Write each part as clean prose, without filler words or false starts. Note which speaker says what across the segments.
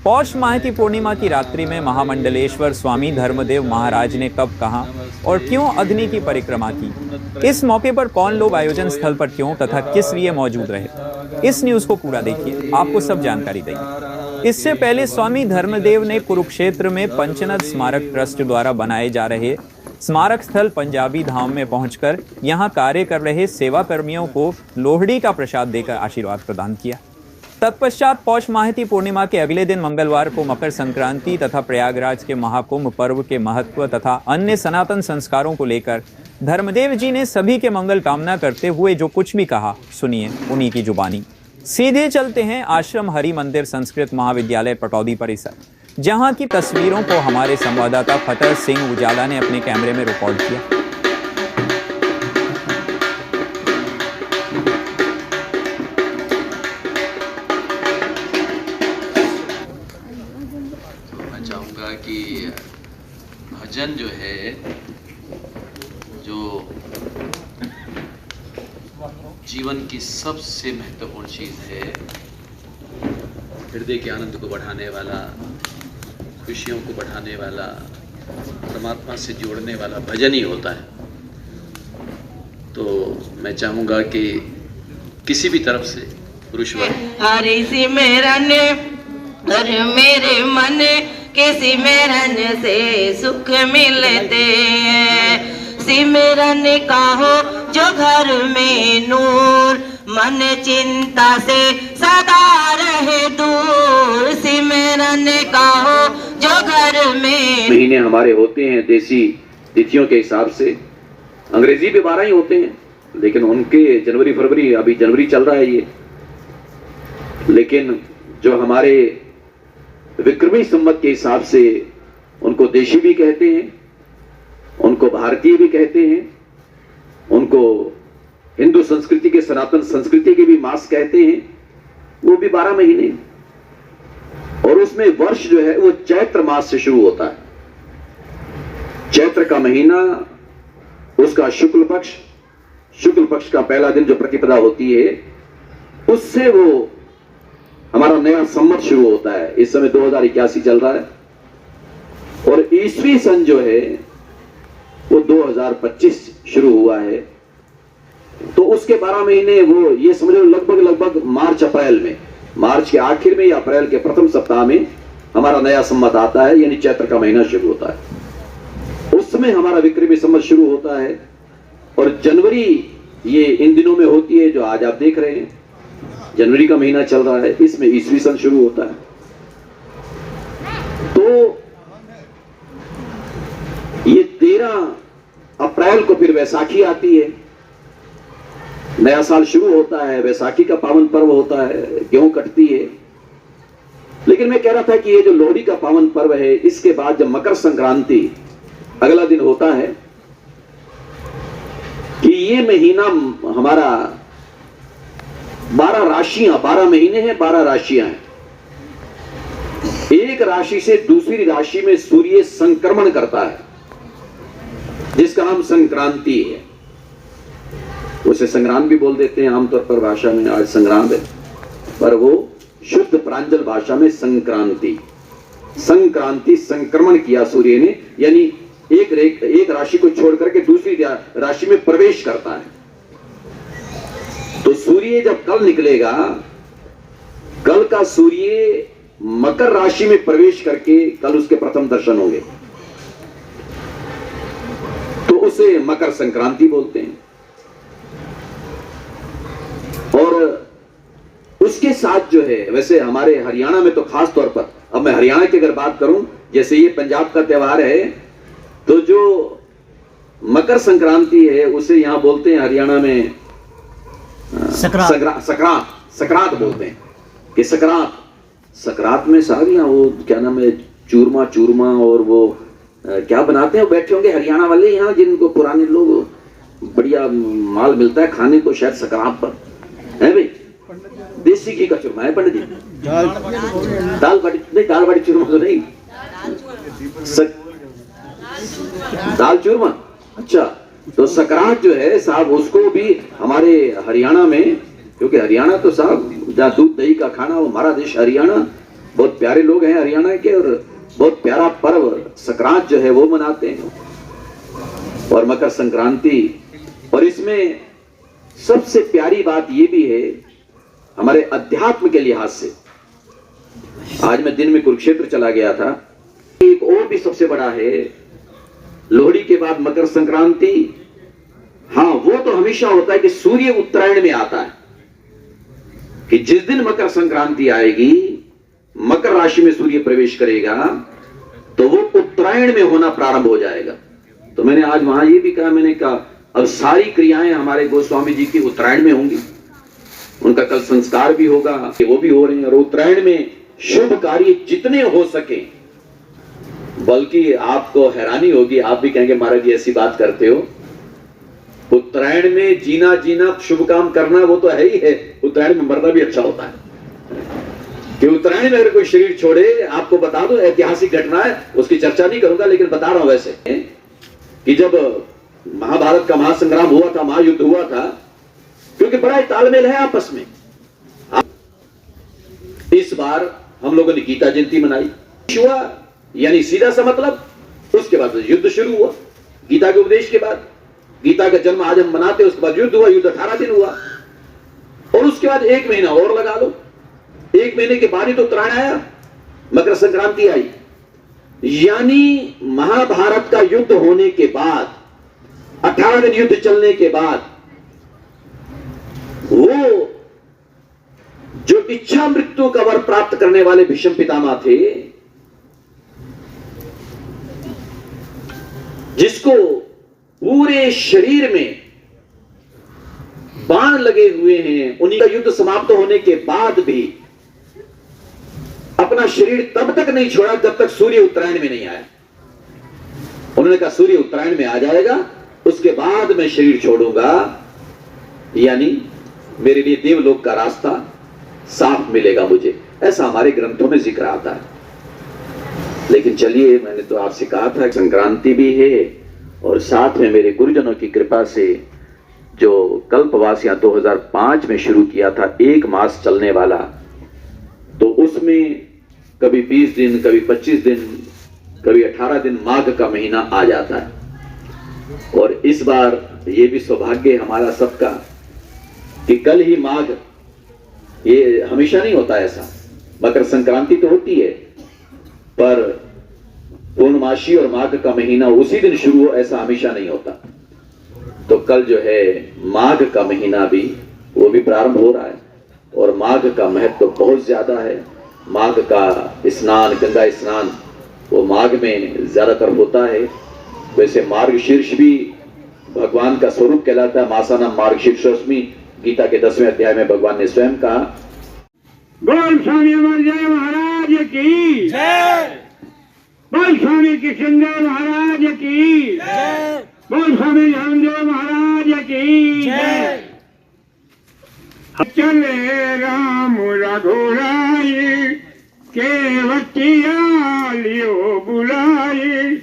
Speaker 1: पौष माह की पूर्णिमा की रात्रि में महामंडलेश्वर स्वामी धर्मदेव महाराज ने कब, कहां और क्यों अग्नि की परिक्रमा की, इस मौके पर कौन लोग आयोजन स्थल पर क्यों तथा किस लिए मौजूद रहे, इस न्यूज को पूरा देखिए, आपको सब जानकारी देंगे। इससे पहले स्वामी धर्मदेव ने कुरुक्षेत्र में पंचनद स्मारक ट्रस्ट द्वारा बनाए जा रहे स्मारक स्थल पंजाबी धाम में पहुंचकर यहां कार्य कर रहे सेवा कर्मियों को लोहड़ी का प्रसाद देकर आशीर्वाद प्रदान किया। तत्पश्चात पौष माह की पूर्णिमा के अगले दिन मंगलवार को मकर संक्रांति तथा प्रयागराज के महाकुंभ पर्व के महत्व तथा अन्य सनातन संस्कारों को लेकर धर्मदेव जी ने सभी के मंगल कामना करते हुए जो कुछ भी कहा, सुनिए उन्हीं की जुबानी। सीधे चलते हैं आश्रम हरि मंदिर संस्कृत महाविद्यालय पटौदी परिसर, जहां की तस्वीरों को हमारे संवाददाता फतेह सिंह उजाला ने अपने कैमरे में रिकॉर्ड किया।
Speaker 2: मैं चाहूँगा कि भजन जो है, जो जीवन की सबसे महत्वपूर्ण चीज़ है, हृदय के आनंद को बढ़ाने वाला, खुशियों को बढ़ाने वाला, परमात्मा से जोड़ने वाला भजन ही होता है। तो मैं चाहूँगा कि किसी भी तरफ से पुरुष वर्ग
Speaker 3: हरि सिमरन हर मेरे मन के सिमरन से सुख मिलते हैं। सिमरन का हो जो घर में नूर, मन चिंता से सदा रहे दूर। सिमरन का हो जो घर में।
Speaker 4: महीने हमारे होते हैं देसी तिथियों के हिसाब से, अंग्रेजी भी 12 ही होते हैं, लेकिन उनके जनवरी फरवरी, अभी जनवरी चल रहा है ये, लेकिन जो हमारे विक्रमी संवत के हिसाब से उनको देशी भी कहते हैं, उनको भारतीय भी कहते हैं, उनको हिंदू संस्कृति के, सनातन संस्कृति के भी मास कहते हैं, वो भी 12 महीने। और उसमें वर्ष जो है वो चैत्र मास से शुरू होता है। चैत्र का महीना, उसका शुक्ल पक्ष का पहला दिन जो प्रतिपदा होती है, उससे वो हमारा नया संवत शुरू होता है। इस समय 2081 चल रहा है और ईस्वी सन जो है वो 2025 शुरू हुआ है। तो उसके 12 महीने वो ये समझो लगभग मार्च अप्रैल में, मार्च के आखिर में या अप्रैल के प्रथम सप्ताह में हमारा नया संवत आता है, यानी चैत्र का महीना शुरू होता है। उसमें हमारा विक्रमी संवत शुरू होता है और जनवरी ये इन दिनों में होती है जो आज आप देख रहे हैं, जनवरी का महीना चल रहा है, इसमें ईस्वी सन शुरू होता है। तो ये 13 अप्रैल को फिर वैसाखी आती है, नया साल शुरू होता है, वैसाखी का पावन पर्व होता है, गेहूं कटती है। लेकिन मैं कह रहा था कि ये जो लोहड़ी का पावन पर्व है, इसके बाद जब मकर संक्रांति अगला दिन होता है कि ये महीना हमारा 12 राशियां, 12 महीने हैं, 12 राशियां हैं। एक राशि से दूसरी राशि में सूर्य संक्रमण करता है, जिसका नाम संक्रांति है। उसे संग्राम भी बोल देते हैं आमतौर पर भाषा में, आज संग्राम है, पर वो शुद्ध प्रांजल भाषा में संक्रांति संक्रमण किया सूर्य ने, यानी एक राशि को छोड़ करके दूसरी राशि में प्रवेश करता है। तो सूर्य जब कल निकलेगा, कल का सूर्य मकर राशि में प्रवेश करके कल उसके प्रथम दर्शन होंगे, तो उसे मकर संक्रांति बोलते हैं। और उसके साथ जो है, वैसे हमारे हरियाणा में तो खास तौर पर, अब मैं हरियाणा की अगर बात करूं, जैसे ये पंजाब का त्योहार है, तो जो मकर संक्रांति है उसे यहां बोलते हैं हरियाणा में सकरात बोलते हैं कि सकरात में साहब यहाँ वो क्या नाम है, चूरमा और वो क्या बनाते हैं, बैठे होंगे हरियाणा वाले यहाँ, जिनको पुराने लोग, बढ़िया माल मिलता है खाने को शायद सकरात पर, है भाई, देसी घी का चूरमा है पंडित जी, दाल बाटी चूरमा तो नहीं, दाल चूरमा। अच्छा, तो सकरात जो है साहब, उसको भी हमारे हरियाणा में, क्योंकि हरियाणा तो साहब जहाँ दूध दही का खाना, वो हमारा देश हरियाणा, बहुत प्यारे लोग हैं हरियाणा के, और बहुत प्यारा पर्व संक्रांत जो है वो मनाते हैं, और मकर संक्रांति। और इसमें सबसे प्यारी बात ये भी है हमारे अध्यात्म के लिहाज से। आज मैं दिन में कुरुक्षेत्र चला गया था। एक और भी सबसे बड़ा है, लोहड़ी के बाद मकर संक्रांति। हाँ, वो तो हमेशा होता है कि सूर्य उत्तरायण में आता है, कि जिस दिन मकर संक्रांति आएगी, मकर राशि में सूर्य प्रवेश करेगा, तो वो उत्तरायण में होना प्रारंभ हो जाएगा। तो मैंने आज वहां ये भी कहा, मैंने कहा अब सारी क्रियाएं हमारे गोस्वामी जी की उत्तरायण में होंगी। उनका कल संस्कार भी होगा, वो भी हो रहे हैं। और उत्तरायण में शुभ कार्य जितने हो सके, बल्कि आपको हैरानी होगी, आप भी कहेंगे महाराज जी ऐसी बात करते हो। उत्तरायण में जीना जीना शुभ काम करना वो तो है ही है, उत्तरायण में मरना भी अच्छा होता है। कि उत्तरायण में अगर कोई शरीर छोड़े, आपको बता दो ऐतिहासिक घटना है, उसकी चर्चा नहीं करूंगा, लेकिन बता रहा हूं वैसे कि जब महाभारत का महासंग्राम हुआ था, महायुद्ध हुआ था, क्योंकि बड़ा तालमेल है आपस में। इस बार हम लोगों ने गीता जयंती मनाई, हुआ यानी सीधा सा मतलब, उसके बाद युद्ध शुरू हुआ। गीता के उपदेश के बाद, गीता का जन्म आज हम मनाते, उसके बाद युद्ध हुआ। युद्ध 18 दिन हुआ, और उसके बाद 1 महीना और लगा लो। 1 महीने के बाद ही तो उत्तरायण आया, मकर संक्रांति आई। यानी महाभारत का युद्ध होने के बाद, 18 दिन युद्ध चलने के बाद, वो जो इच्छा मृत्यु का वर प्राप्त करने वाले भीष्म पितामह थे, जिसको पूरे शरीर में बाण लगे हुए हैं, उन्हीं का युद्ध समाप्त होने के बाद भी अपना शरीर तब तक नहीं छोड़ा जब तक सूर्य उत्तरायण में नहीं आया। उन्होंने कहा सूर्य उत्तरायण में आ जाएगा, उसके बाद मैं शरीर छोड़ूंगा, यानी मेरे लिए देवलोक का रास्ता साफ मिलेगा मुझे। ऐसा हमारे ग्रंथों में जिक्र आता है। लेकिन चलिए, मैंने तो आपसे कहा था संक्रांति भी है, और साथ में मेरे गुरुजनों की कृपा से जो कल्पवास या 2005 में शुरू किया था, 1 मास चलने वाला, तो उसमें कभी 20 दिन, कभी 25 दिन, कभी 18 दिन माघ का महीना आ जाता है। और इस बार ये भी सौभाग्य हमारा सबका कि कल ही माघ, ये हमेशा नहीं होता ऐसा। मकर संक्रांति तो होती है, पर पूर्णमासी और माघ का महीना उसी दिन शुरू हो, ऐसा हमेशा नहीं होता। तो कल जो है माघ का महीना भी, वो भी प्रारंभ हो रहा है, और माघ का महत्व तो बहुत ज्यादा है। माघ का स्नान, गंगा स्नान, वो माघ में ज्यादातर होता है। वैसे मार्गशीर्ष भी भगवान का स्वरूप कहलाता है। मासानाम मार्गशीर्षोस्मि, गीता के 10वें अध्याय में भगवान ने स्वयं कहा।
Speaker 5: बोल स्वामी अमर जय महाराज की जय। बोल स्वामी कृष्णदेव महाराज की जय। बोल स्वामी रामदेव महाराज की जय। चले राम रघुराई, केवटिया लियो बुलाई,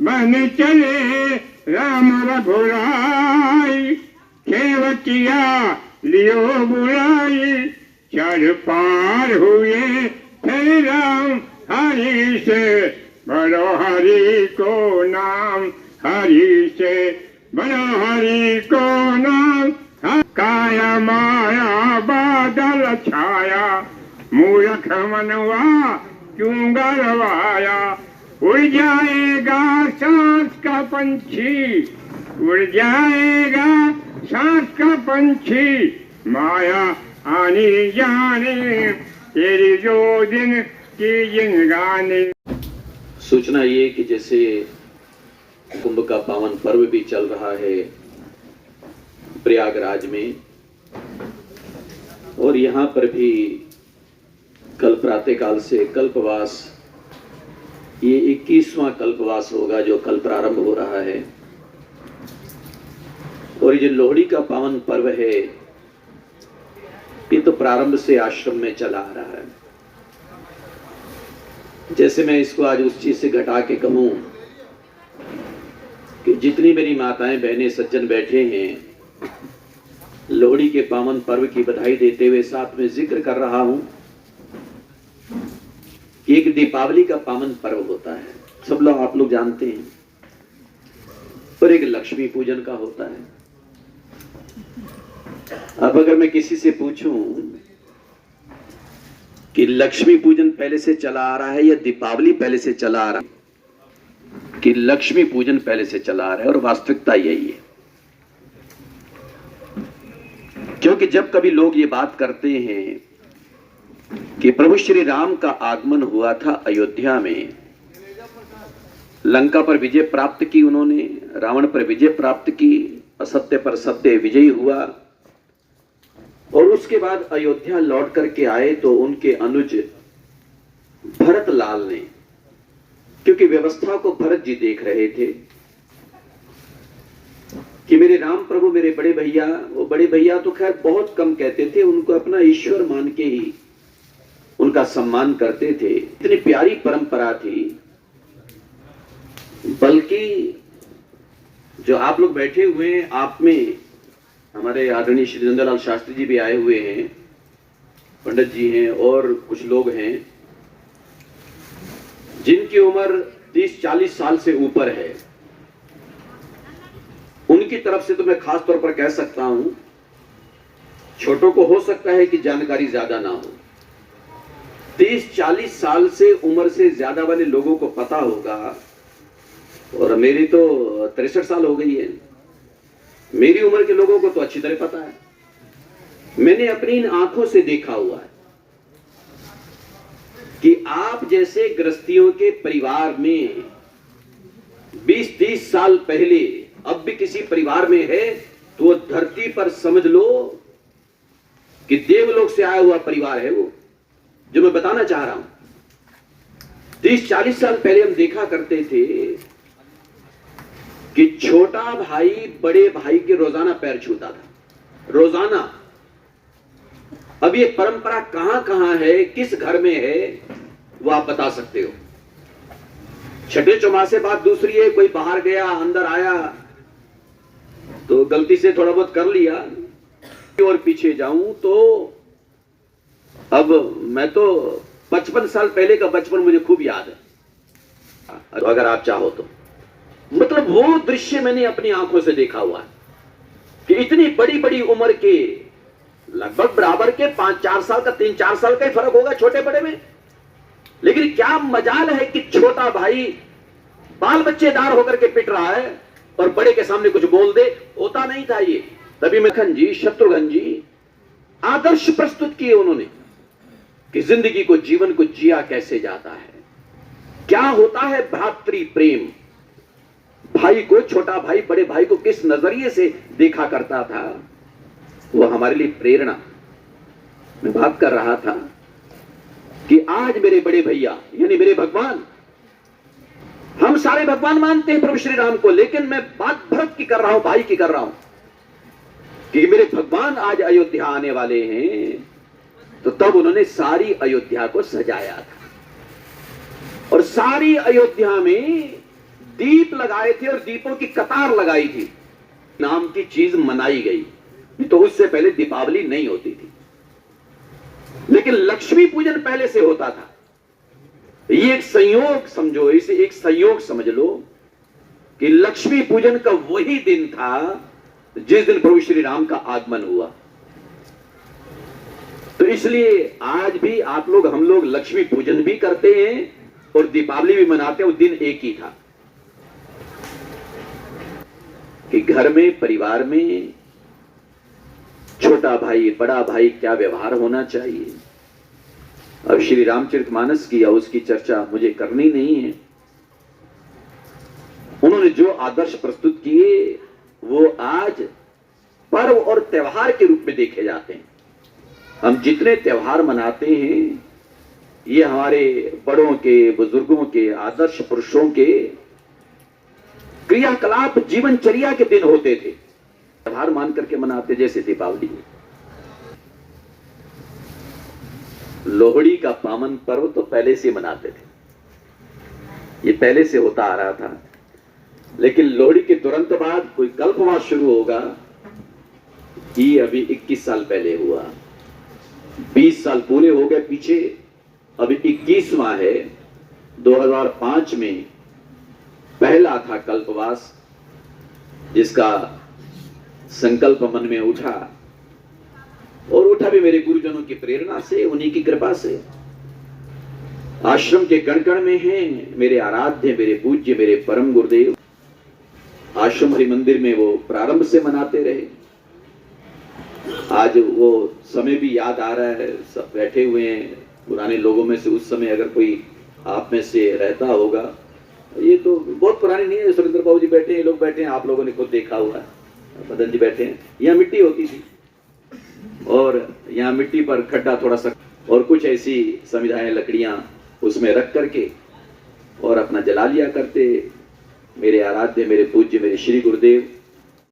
Speaker 5: मन चले राम रघुराई, केवटिया लियो बुलाई, चल पार हुए थे राम हरि से, बड़ो हरि को नाम, हरि से बड़ो हरि को नाम। काया माया बादल छाया, मूर्ख मनवा क्यों गरवाया, उड़ जाएगा सांस का पंछी, उड़ जाएगा सांस का पंछी, माया आनी जाने तेरी जो दिन की जिंदगानी।
Speaker 4: सूचना ये कि जैसे कुंभ का पावन पर्व भी चल रहा है प्रयागराज में, और यहाँ पर भी कल प्रातःकाल से कल्पवास, ये 21वां कल्पवास होगा जो कल प्रारंभ हो रहा है। और ये जो लोहड़ी का पावन पर्व है, ये तो प्रारंभ से आश्रम में चला आ रहा है। जैसे मैं इसको आज उस चीज से घटा के कहूं कि जितनी मेरी माताएं बहनें सज्जन बैठे हैं, लोहड़ी के पावन पर्व की बधाई देते हुए साथ में जिक्र कर रहा हूं कि एक दीपावली का पावन पर्व होता है, सब लोग आप लोग जानते हैं, और एक लक्ष्मी पूजन का होता है। अब अगर मैं किसी से पूछूं कि लक्ष्मी पूजन पहले से चला आ रहा है या दीपावली पहले से चला आ रहा है, कि लक्ष्मी पूजन पहले से चला आ रहा है, और वास्तविकता यही है। क्योंकि जब कभी लोग ये बात करते हैं कि प्रभु श्री राम का आगमन हुआ था अयोध्या में, लंका पर विजय प्राप्त की उन्होंने, रावण पर विजय प्राप्त की, असत्य पर सत्य विजयी हुआ, और उसके बाद अयोध्या लौट करके आए तो उनके अनुज भरत लाल ने, क्योंकि व्यवस्था को भरत जी देख रहे थे कि मेरे राम प्रभु मेरे बड़े भैया, वो बड़े भैया तो खैर बहुत कम कहते थे, उनको अपना ईश्वर मान के ही उनका सम्मान करते थे। इतनी प्यारी परंपरा थी, बल्कि जो आप लोग बैठे हुए हैं, आप में हमारे आदरणीय श्री नंदलाल शास्त्री जी भी आए हुए हैं, पंडित जी हैं, और कुछ लोग हैं जिनकी उम्र 30-40 साल से ऊपर है। उनकी तरफ से तो मैं खास तौर पर कह सकता हूं, छोटों को हो सकता है कि जानकारी ज्यादा ना हो, 30-40 साल से उम्र से ज्यादा वाले लोगों को पता होगा, और मेरी तो 63 साल हो गई है, मेरी उम्र के लोगों को तो अच्छी तरह पता है। मैंने अपनी इन आंखों से देखा हुआ है कि आप जैसे गृहस्थियों के परिवार में 20-30 साल पहले अब भी किसी परिवार में है तो वो धरती पर समझ लो कि देवलोक से आया हुआ परिवार है वो, जो मैं बताना चाह रहा हूं। 30-40 साल पहले हम देखा करते थे कि छोटा भाई बड़े भाई के रोजाना पैर छूता था, रोजाना। अब ये परंपरा कहां कहां है, किस घर में है, वो आप बता सकते हो। छठे चौमासे बात दूसरी है, कोई बाहर गया अंदर आया तो गलती से थोड़ा बहुत कर लिया, और पीछे जाऊं तो अब मैं तो 55 साल पहले का बचपन मुझे खूब याद है, अगर आप चाहो तो। मतलब वो दृश्य मैंने अपनी आंखों से देखा हुआ है कि इतनी बड़ी बड़ी उम्र के, लगभग बराबर के 5-4 साल का, 3-4 साल का ही फर्क होगा छोटे बड़े में, लेकिन क्या मजाल है कि छोटा भाई बाल बच्चेदार होकर के पिट रहा है और बड़े के सामने कुछ बोल दे। होता नहीं था ये। तभी लखन जी, शत्रुघ्न जी आदर्श प्रस्तुत किए उन्होंने कि जिंदगी को, जीवन को जिया कैसे जाता है, क्या होता है भ्रातृ प्रेम, भाई को, छोटा भाई बड़े भाई को किस नजरिए से देखा करता था, वो हमारे लिए प्रेरणा। मैं बात कर रहा था कि आज मेरे बड़े भैया यानी मेरे भगवान, हम सारे भगवान मानते हैं प्रभु श्री राम को, लेकिन मैं बात भरत की कर रहा हूं, भाई की कर रहा हूं कि मेरे भगवान आज अयोध्या आने वाले हैं, तो तब उन्होंने सारी अयोध्या को सजाया था और सारी अयोध्या में दीप लगाए थे और दीपों की कतार लगाई थी, नाम की चीज मनाई गई। तो उससे पहले दीपावली नहीं होती थी, लेकिन लक्ष्मी पूजन पहले से होता था। ये एक संयोग समझो, इसे एक संयोग समझ लो कि लक्ष्मी पूजन का वही दिन था जिस दिन प्रभु श्री राम का आगमन हुआ। तो इसलिए आज भी आप लोग, हम लोग लक्ष्मी पूजन भी करते हैं और दीपावली भी मनाते हैं। वो दिन एक ही था कि घर में, परिवार में छोटा भाई बड़ा भाई क्या व्यवहार होना चाहिए। अब श्री रामचरितमानस की या उसकी चर्चा मुझे करनी नहीं है। उन्होंने जो आदर्श प्रस्तुत किए वो आज पर्व और त्योहार के रूप में देखे जाते हैं। हम जितने त्योहार मनाते हैं ये हमारे बड़ों के, बुजुर्गों के, आदर्श पुरुषों के क्रियाकलाप, जीवनचर्या के दिन होते थे, त्योहार मान करके मनाते। जैसे दीपावली, लोहड़ी का पावन पर्व तो पहले से मनाते थे, ये पहले से होता आ रहा था। लेकिन लोहड़ी के तुरंत बाद कोई कल्पवास शुरू होगा, ये अभी 21 साल पहले हुआ, 20 साल पूरे हो गए पीछे, अब 21वां है। 2005 में पहला था कल्पवास, जिसका संकल्प मन में उठा, और उठा भी मेरे गुरुजनों की प्रेरणा से, उन्हीं की कृपा से। आश्रम के कण कण में हैं मेरे आराध्य, मेरे पूज्य, मेरे परम गुरुदेव। आश्रम हरि मंदिर में वो प्रारंभ से मनाते रहे। आज वो समय भी याद आ रहा है, सब बैठे हुए हैं पुराने लोगों में से। उस समय अगर कोई आप में से रहता होगा, ये तो बहुत पुरानी नहीं है, सुरेंद्र बाबू जी बैठे हैं, लोग बैठे हैं, आप लोगों ने खुद देखा हुआ है, मदन जी बैठे हैं। यहाँ मिट्टी होती थी और यहाँ मिट्टी पर खड्डा थोड़ा सा और कुछ ऐसी संविधाएं, लकड़ियां उसमें रख करके और अपना जला लिया करते मेरे आराध्य, मेरे पूज्य, मेरे श्री गुरुदेव।